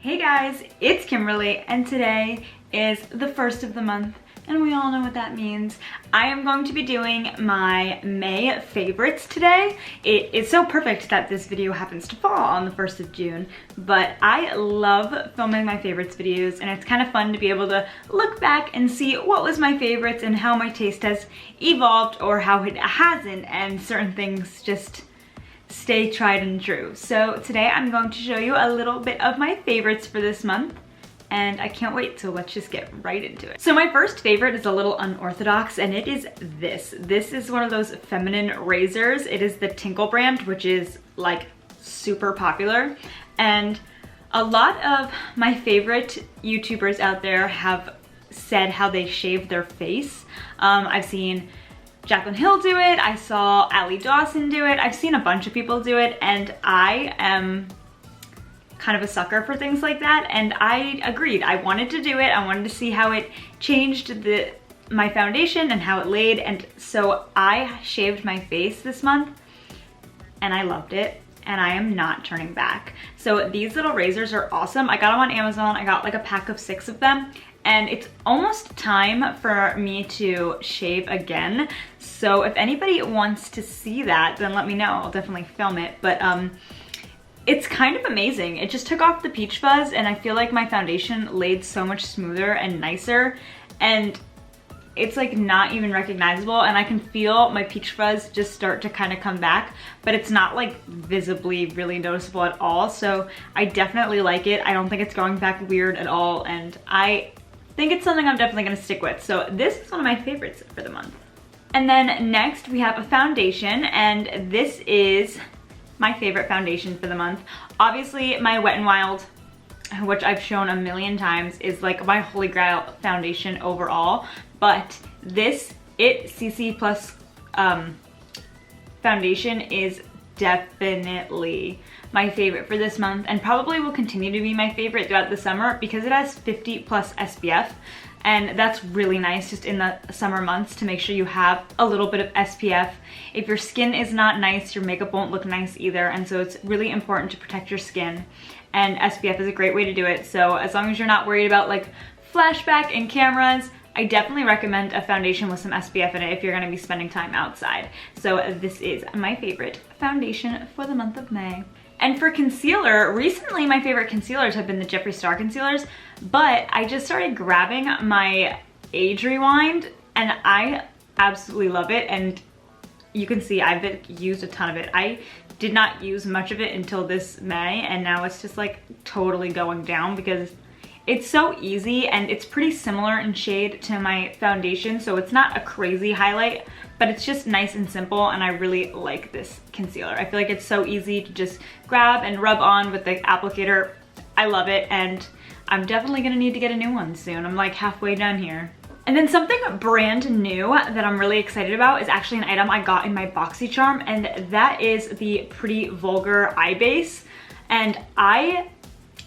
Hey guys, it's Kimberly and today is the first of the month and we all know what that means. I am going to be doing my May favorites today. It is so perfect that this video happens to fall on the 1st of June, but I love filming my favorites videos and it's kind of fun to be able to look back and see what was my favorites and how my taste has evolved or how it hasn't, and certain things just stay tried and true. So today I'm going to show you a little bit of my favorites for this month and I can't wait, so let's just get right into it. So my first favorite is a little unorthodox and it is this. This is one of those feminine razors. It is the Tinkle brand, which is like super popular, and a lot of my favorite YouTubers out there have said how they shave their face. I've seen Jaclyn do it, I saw Ali Dawson do it, I've seen a bunch of people do it, and I am kind of a sucker for things like that, and I agreed. I wanted to do it, I wanted to see how it changed my foundation and how it laid, and so I shaved my face this month and I loved it and I am not turning back. So these little razors are awesome. I got them on Amazon, I got like a pack of 6 of them, and it's almost time for me to shave again. So if anybody wants to see that, then let me know. I'll definitely film it. But it's kind of amazing. It just took off the peach fuzz and I feel like my foundation laid so much smoother and nicer, and it's like not even recognizable, and I can feel my peach fuzz just start to kind of come back, but it's not like visibly really noticeable at all. So I definitely like it. I don't think it's going back weird at all, and I think it's something I'm definitely gonna stick with. So this is one of my favorites for the month. And then next we have a foundation, and this is my favorite foundation for the month. Obviously my Wet n Wild, which I've shown a million times, is like my holy grail foundation overall, but this CC Plus foundation is definitely my favorite for this month, and probably will continue to be my favorite throughout the summer because it has 50 plus SPF, and that's really nice just in the summer months to make sure you have a little bit of SPF. If your skin is not nice, your makeup won't look nice either, and so it's really important to protect your skin, and SPF is a great way to do it. So as long as you're not worried about like flashback in cameras, I definitely recommend a foundation with some SPF in it if you're gonna be spending time outside. So this is my favorite foundation for the month of May. And for concealer, recently my favorite concealers have been the Jeffree Star concealers, but I just started grabbing my Age Rewind and I absolutely love it, and you can see I've used a ton of it. I did not use much of it until this May, and now it's just like totally going down because it's so easy and it's pretty similar in shade to my foundation, so it's not a crazy highlight, but it's just nice and simple, and I really like this concealer. I feel like it's so easy to just grab and rub on with the applicator. I love it, and I'm definitely gonna need to get a new one soon. I'm like halfway done here. And then something brand new that I'm really excited about is actually an item I got in my BoxyCharm, and that is the Pretty Vulgar Eye Base. And I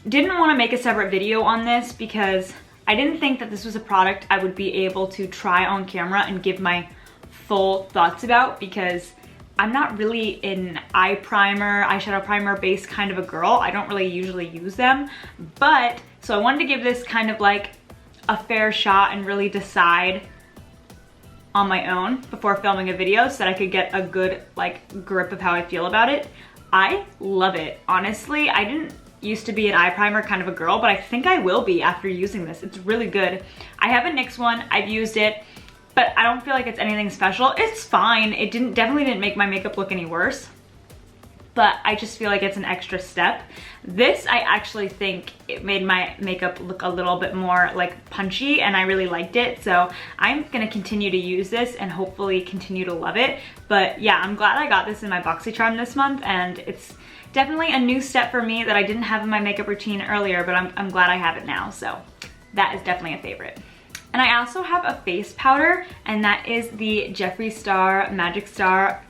didn't want to make a separate video on this because I didn't think that this was a product I would be able to try on camera and give my full thoughts about, because I'm not really an eyeshadow primer base kind of a girl. I don't really usually use them, but so I wanted to give this kind of like a fair shot and really decide on my own before filming a video so that I could get a good like grip of how I feel about it. I love it. Honestly, I didn't used to be an eye primer kind of a girl, but I think I will be after using this. It's really good. I have a NYX one, I've used it, but I don't feel like it's anything special. It's fine. It definitely didn't make my makeup look any worse, but I just feel like it's an extra step. This, I actually think it made my makeup look a little bit more like punchy, and I really liked it. So I'm gonna continue to use this and hopefully continue to love it. But yeah, I'm glad I got this in my BoxyCharm this month, and it's definitely a new step for me that I didn't have in my makeup routine earlier, but I'm glad I have it now. So that is definitely a favorite. And I also have a face powder, and that is the Jeffree Star Magic Star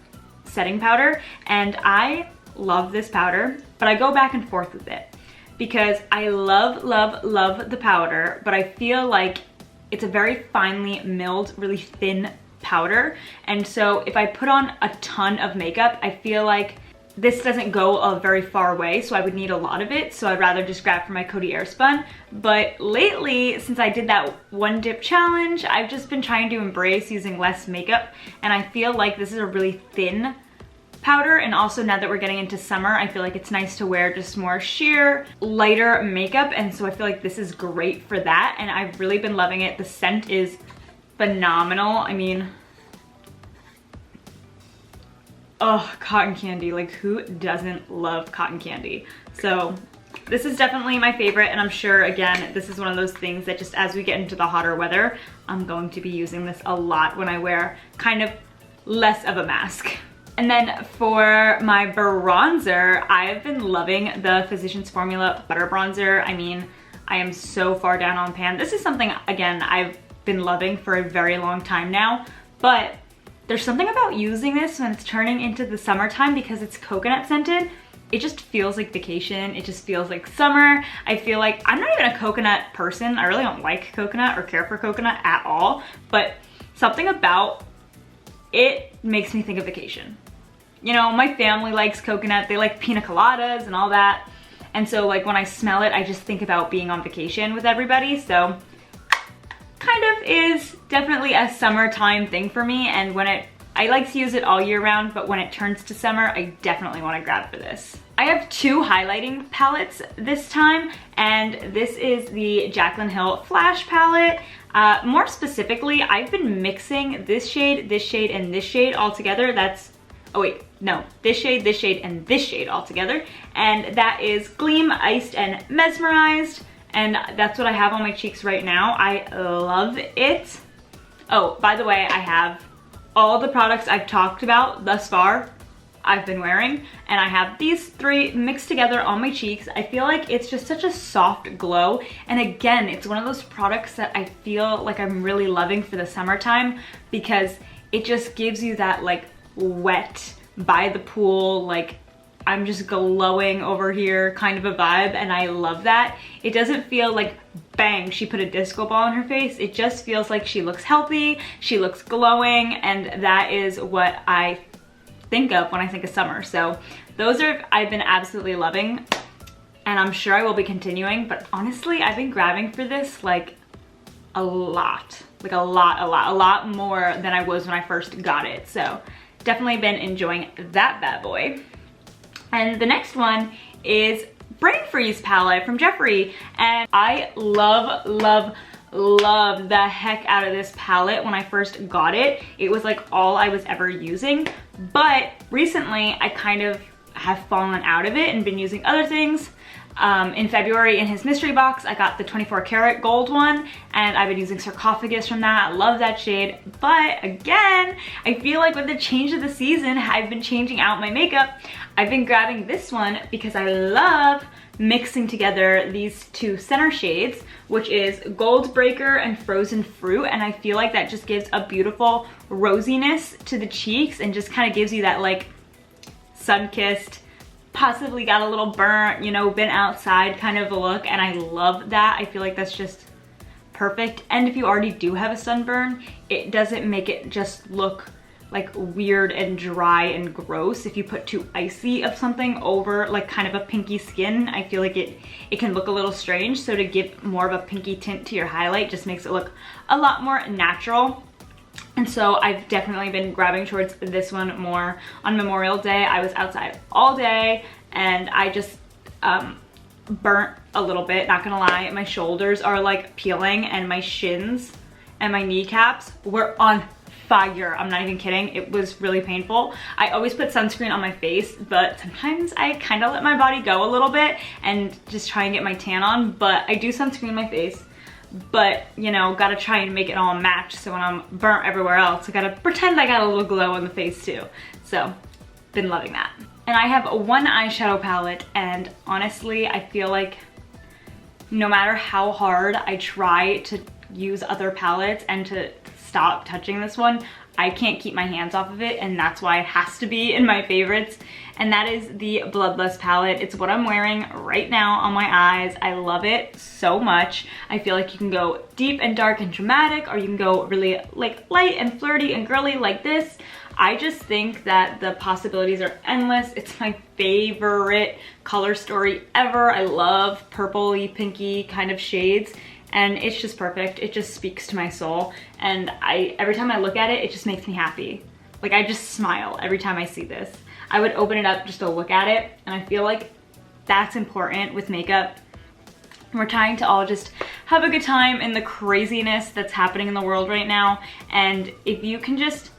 setting powder, and I love this powder, but I go back and forth with it because I love, love, love the powder, but I feel like it's a very finely milled, really thin powder, and so if I put on a ton of makeup, I feel like this doesn't go a very far way, so I would need a lot of it, so I'd rather just grab from my Coty Airspun. But lately, since I did that one dip challenge, I've just been trying to embrace using less makeup, and I feel like this is a really thin powder, and also now that we're getting into summer, I feel like it's nice to wear just more sheer, lighter makeup, and so I feel like this is great for that, and I've really been loving it. The scent is phenomenal. I mean, oh, cotton candy. Like, who doesn't love cotton candy? So this is definitely my favorite, and I'm sure, again, this is one of those things that just as we get into the hotter weather, I'm going to be using this a lot when I wear kind of less of a mask. And then for my bronzer, I've been loving the Physicians Formula Butter Bronzer. I mean, I am so far down on pan. This is something, again, I've been loving for a very long time now, but there's something about using this when it's turning into the summertime because it's coconut scented. It just feels like vacation. It just feels like summer. I feel like I'm not even a coconut person. I really don't like coconut or care for coconut at all, but something about it makes me think of vacation. You know, my family likes coconut. They like pina coladas and all that. And so like when I smell it, I just think about being on vacation with everybody. So kind of is definitely a summertime thing for me, and I like to use it all year round, but when it turns to summer, I definitely want to grab for this. I have two highlighting palettes this time, and this is the Jaclyn Hill Flash palette. More specifically, I've been mixing this shade, and this shade all together. That's, oh wait, no, this shade, and this shade all together, and that is Gleam, Iced, and Mesmerized. And that's what I have on my cheeks right now. I love it. Oh, by the way, I have all the products I've talked about thus far I've been wearing, and I have these three mixed together on my cheeks. I feel like it's just such a soft glow, and again, it's one of those products that I feel like I'm really loving for the summertime because it just gives you that like wet by the pool, like I'm just glowing over here kind of a vibe, and I love that. It doesn't feel like, bang, she put a disco ball on her face. It just feels like she looks healthy, she looks glowing, and that is what I think of when I think of summer. So those are, I've been absolutely loving, and I'm sure I will be continuing, but honestly, I've been grabbing for this like a lot, like a lot more than I was when I first got it. So definitely been enjoying that bad boy. And the next one is Brain Freeze palette from Jeffree, and I love the heck out of this palette. When I first got it, it was like all I was ever using, but recently I kind of have fallen out of it and been using other things. In February in his mystery box, I got the 24 karat gold one, and I've been using Sarcophagus from that. I love that shade, but again, I feel like with the change of the season, I've been changing out my makeup. I've been grabbing this one because I love mixing together these two center shades, which is Gold Breaker and Frozen Fruit, and I feel like that just gives a beautiful rosiness to the cheeks and just kind of gives you that like sun-kissed, possibly got a little burnt, you know, been outside kind of a look, and I love that. I feel like that's just perfect. And if you already do have a sunburn, it doesn't make it just look like weird and dry and gross. If you put too icy of something over like kind of a pinky skin, I feel like it can look a little strange. So to give more of a pinky tint to your highlight just makes it look a lot more natural. And so I've definitely been grabbing towards this one more. On Memorial Day, I was outside all day and I just burnt a little bit, not gonna lie. My shoulders are like peeling, and my shins and my kneecaps were on fire. I'm not even kidding. It was really painful. I always put sunscreen on my face, but sometimes I kind of let my body go a little bit and just try and get my tan on, but I do sunscreen my face. But, you know, gotta try and make it all match, so when I'm burnt everywhere else, I gotta pretend I got a little glow on the face too. So, been loving that. And I have one eyeshadow palette, and honestly, I feel like no matter how hard I try to use other palettes and to stop touching this one, I can't keep my hands off of it, and that's why it has to be in my favorites. And that is the Bloodlust palette. It's what I'm wearing right now on my eyes. I love it so much. I feel like you can go deep and dark and dramatic, or you can go really like light and flirty and girly like this. I just think that the possibilities are endless. It's my favorite color story ever. I love purpley, pinky kind of shades, and it's just perfect. It just speaks to my soul, and every time I look at it, it just makes me happy. Like, I just smile every time I see this. I would open it up just to look at it, and I feel like that's important with makeup. We're trying to all just have a good time in the craziness that's happening in the world right now, and if you can just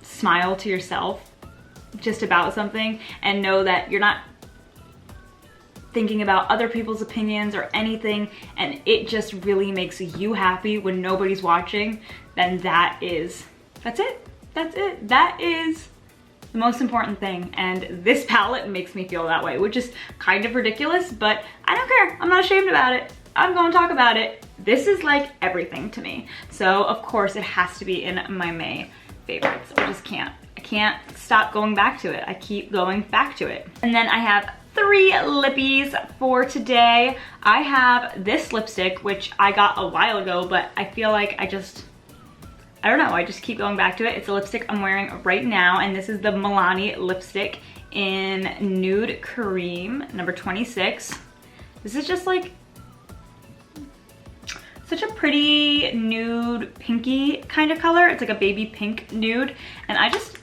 smile to yourself just about something and know that you're not thinking about other people's opinions or anything, and it just really makes you happy when nobody's watching, then that's it. That's it. That is the most important thing, and this palette makes me feel that way, which is kind of ridiculous, but I don't care. I'm not ashamed about it. I'm gonna talk about it. This is like everything to me. So of course it has to be in my May favorites. I just can't. I can't stop going back to it. I keep going back to it. And then I have 3 lippies for today. I have this lipstick, which I got a while ago, but I feel like I don't know, I just keep going back to it. It's a lipstick I'm wearing right now, and this is the Milani lipstick in Nude Cream, number 26. This is just like such a pretty nude pinky kind of color. It's like a baby pink nude, and I just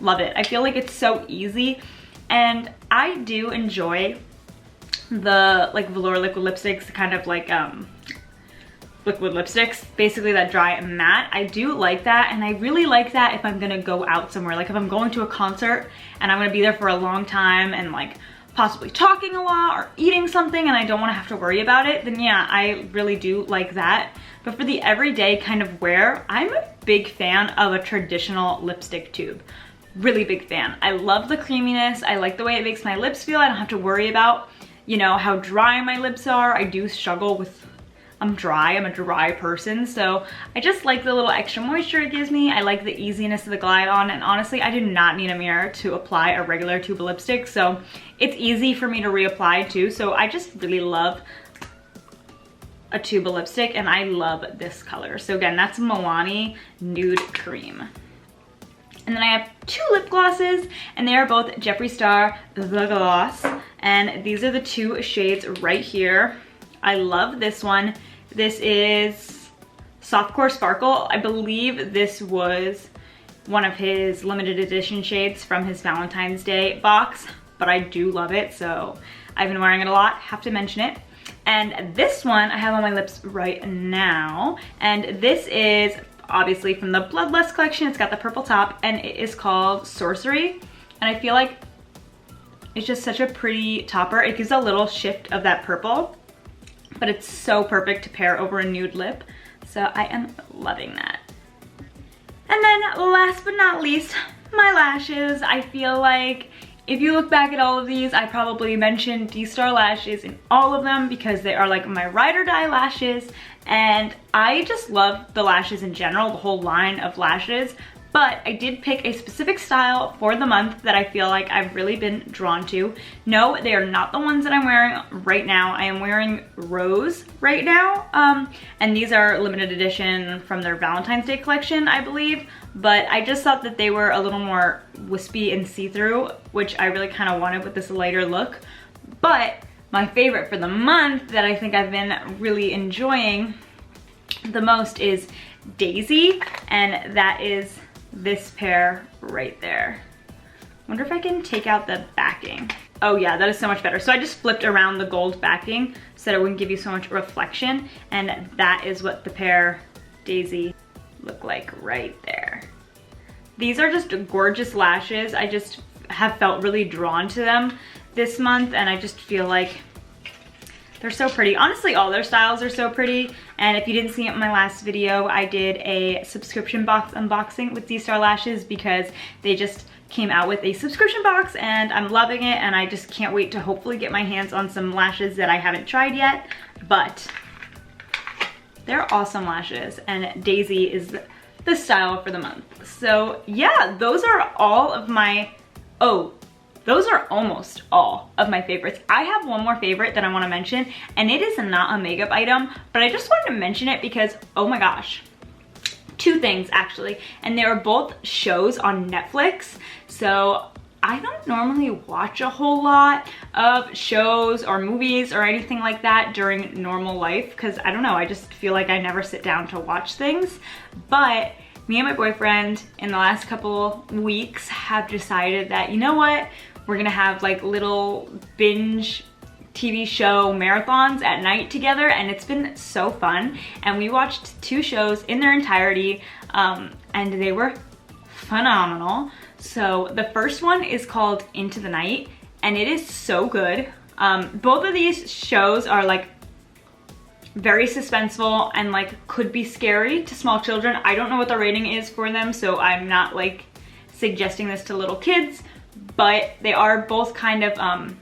love it. I feel like it's so easy, and I do enjoy the like velour liquid lipsticks, kind of like liquid lipsticks, basically that dry and matte. I do like that, and I really like that if I'm gonna go out somewhere, like if I'm going to a concert and I'm gonna be there for a long time and like possibly talking a lot or eating something and I don't want to have to worry about it, then yeah, I really do like that. But for the everyday kind of wear, I'm a big fan of a traditional lipstick tube. Really big fan. I love the creaminess. I like the way it makes my lips feel. I don't have to worry about, you know, how dry my lips are. I do struggle with, I'm a dry person, so I just like the little extra moisture it gives me. I like the easiness of the glide on, and honestly, I do not need a mirror to apply a regular tube of lipstick, so it's easy for me to reapply too. So I just really love a tube of lipstick, and I love this color. So again, that's Milani Nude Cream. And then I have 2 lip glosses, and they are both Jeffree Star The Gloss, and these are the 2 shades right here. I love this one. This is Softcore Sparkle. I believe this was one of his limited edition shades from his Valentine's Day box, but I do love it, so I've been wearing it a lot, have to mention it. And this one I have on my lips right now, and this is obviously from the Bloodlust collection. It's got the purple top, and it is called Sorcery, and I feel like it's just such a pretty topper. It gives a little shift of that purple, but it's so perfect to pair over a nude lip. So I am loving that. And then last but not least, my lashes. I feel like if you look back at all of these, I probably mentioned DStar Lashes in all of them because they are like my ride or die lashes. And I just love the lashes in general, the whole line of lashes. But I did pick a specific style for the month that I feel like I've really been drawn to. No, they are not the ones that I'm wearing right now. I am wearing Rose right now. And these are limited edition from their Valentine's Day collection, I believe. But I just thought that they were a little more wispy and see-through, which I really kind of wanted with this lighter look. But my favorite for the month that I think I've been really enjoying the most is Daisy, and that is this pair right there. Wonder if I can take out the backing. Oh yeah, that is so much better. So I just flipped around the gold backing so that it wouldn't give you so much reflection, and that is what the pair Daisy look like right there. These are just gorgeous lashes. I just have felt really drawn to them this month, and I just feel like they're so pretty. Honestly, all their styles are so pretty. And if you didn't see it in my last video, I did a subscription box unboxing with DStar Lashes because they just came out with a subscription box and I'm loving it, and I just can't wait to hopefully get my hands on some lashes that I haven't tried yet. But they're awesome lashes, and Daisy is the style for the month. So yeah, those are all of my, those are almost all of my favorites. I have one more favorite that I want to mention, and it is not a makeup item, but I just wanted to mention it because, oh my gosh, Two things actually, and they were both shows on Netflix. So I don't normally watch a whole lot of shows or movies or anything like that during normal life because I don't know, I just feel like I never sit down to watch things. But me and my boyfriend in the last couple weeks have decided that, you know what, we're gonna have like little binge TV show marathons at night together, and it's been so fun. And we watched 2 shows in their entirety, and they were phenomenal. So the first one is called Into the Night, and it is so good. Both of these shows are like very suspenseful and like could be scary to small children. I don't know what the rating is for them, so I'm not like suggesting this to little kids, but they are both kind of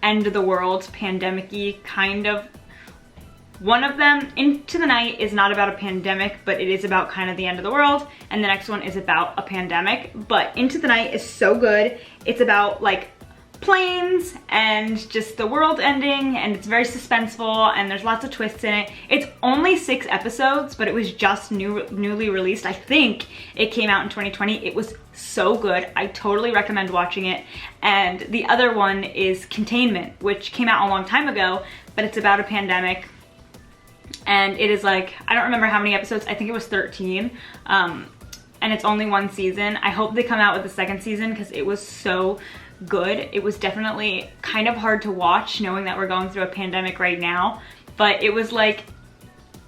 end of the world, pandemic-y kind of. One of them, Into the Night, is not about a pandemic, but it is about kind of the end of the world, and the next one is about a pandemic. But Into the Night is so good. It's about like planes and just the world ending, and it's very suspenseful, and there's lots of twists in it. It's only 6 episodes, but it was just newly released. I think it came out in 2020. It was so good. I totally recommend watching it. And the other one is Containment, which came out a long time ago, but it's about a pandemic. And it is like, I don't remember how many episodes, I think it was 13. And it's only 1 season. I hope they come out with the 2nd season because it was so good. It was definitely kind of hard to watch knowing that we're going through a pandemic right now, but it was like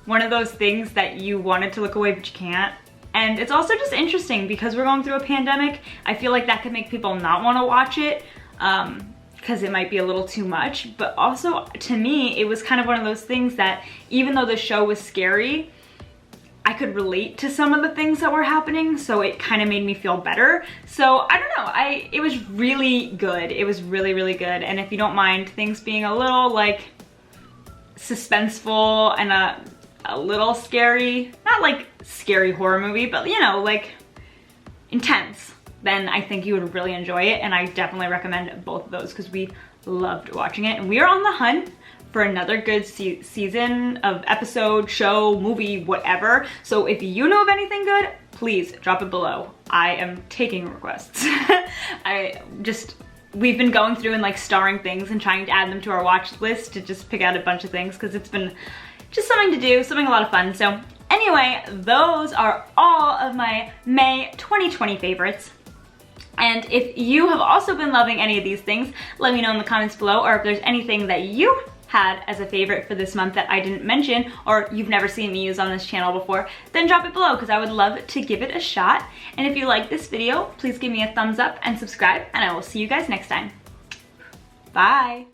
one of those things that you wanted to look away but you can't. And it's also just interesting because we're going through a pandemic. I feel like that could make people not want to watch it because it might be a little too much, but also to me it was kind of one of those things that even though the show was scary, I could relate to some of the things that were happening, so it kind of made me feel better. So I don't know, it was really good. It was really, really good. And if you don't mind things being a little like suspenseful and a little scary, not like scary horror movie, but you know, like intense, then I think you would really enjoy it. And I definitely recommend both of those because we loved watching it. And we are on the hunt for another good season of episode, show, movie, whatever. So if you know of anything good, please drop it below. I am taking requests. We've been going through and like starring things and trying to add them to our watch list to just pick out a bunch of things because it's been just something to do, something a lot of fun. So anyway, those are all of my May 2020 favorites. And if you have also been loving any of these things, let me know in the comments below, or if there's anything that you had as a favorite for this month that I didn't mention, or you've never seen me use on this channel before, then drop it below because I would love to give it a shot. And if you like this video, please give me a thumbs up and subscribe, and I will see you guys next time. Bye.